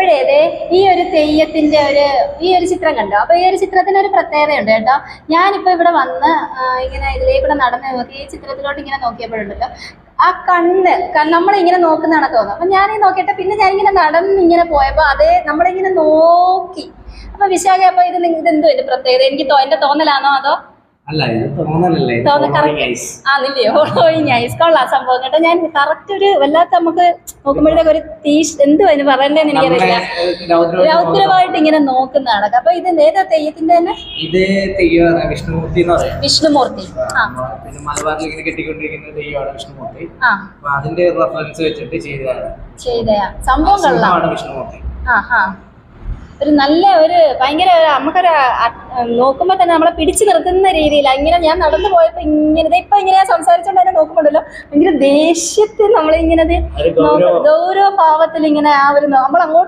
അപ്പോഴേതേ ഈ ഒരു തെയ്യത്തിന്റെ ഈ ഒരു ചിത്രം കണ്ടോ? അപ്പൊ ഈ ഒരു ചിത്രത്തിന് ഒരു പ്രത്യേകതയുണ്ട് കേട്ടോ. ഞാനിപ്പോ ഇവിടെ വന്ന് ഇങ്ങനെ ഇതിലേക്കൂടെ നടന്ന് നോക്കി ഈ ചിത്രത്തിലോട്ട് ഇങ്ങനെ നോക്കിയപ്പോഴുണ്ടല്ലോ, ആ നമ്മളിങ്ങനെ നോക്കുന്നതാണ് തോന്നുന്നത്. അപ്പൊ ഞാനീ നോക്കിയിട്ട് പിന്നെ ഞാനിങ്ങനെ നടന്നിങ്ങനെ പോയപ്പോ അതേ നമ്മളിങ്ങനെ നോക്കി. അപ്പൊ വിശാഖ, അപ്പൊ ഇതെന്തോ ഇതിന്റെ പ്രത്യേകത? എനിക്ക് എന്റെ തോന്നലാണോ അതോ? അല്ല, ഇത് തോന്നലല്ലേ, ഫോളോയിങ് ഐസ് കൊള്ളാം സംഭവം കേട്ടോ. ഞാൻ കറക്റ്റ് ഒരു വല്ലാത്ത നമുക്ക് നോക്കുമ്പോഴത്തേക്ക് ഒരു എന്തുവാ അതിന് പറയണ്ടേന്ന് എനിക്കറിയില്ല, രൗദ്രമായിട്ട് ഇങ്ങനെ നോക്കുന്നതാണ്. അപ്പൊ ഇത് ഏതാ തെയ്യത്തിന്റെ തന്നെ? ഇത് തെയ്യമാണ് വിഷ്ണുമൂർത്തി എന്ന് പറയാം. വിഷ്ണുമൂർത്തി. പിന്നെ മലബാറിൽ ഇങ്ങനെ കെട്ടിക്കൊണ്ടിരിക്കുന്ന തെയ്യമാണ് വിഷ്ണുമൂർത്തി. അപ്പൊ അതിന്റെ റെഫറൻസ് വെച്ചിട്ട് ചെയ്ത സംഭവം കൊള്ളാം. വിഷ്ണുമൂർത്തി ഒരു നല്ല ഭയങ്കര നമുക്കൊരു നോക്കുമ്പോ തന്നെ നമ്മളെ പിടിച്ചു നിർത്തുന്ന രീതിയിൽ ഇങ്ങനെ ഞാൻ നടന്നു പോയപ്പോ ഇങ്ങനെ ഇപ്പൊ ഇങ്ങനെ സംസാരിച്ചോണ്ട് തന്നെ നോക്കുമ്പോണ്ടല്ലോ ഭയങ്കര ദേഷ്യത്തിൽ നമ്മളിങ്ങനെ ഗൗരവ ഭാവത്തിൽ ഇങ്ങനെ നമ്മളങ്ങോട്ട്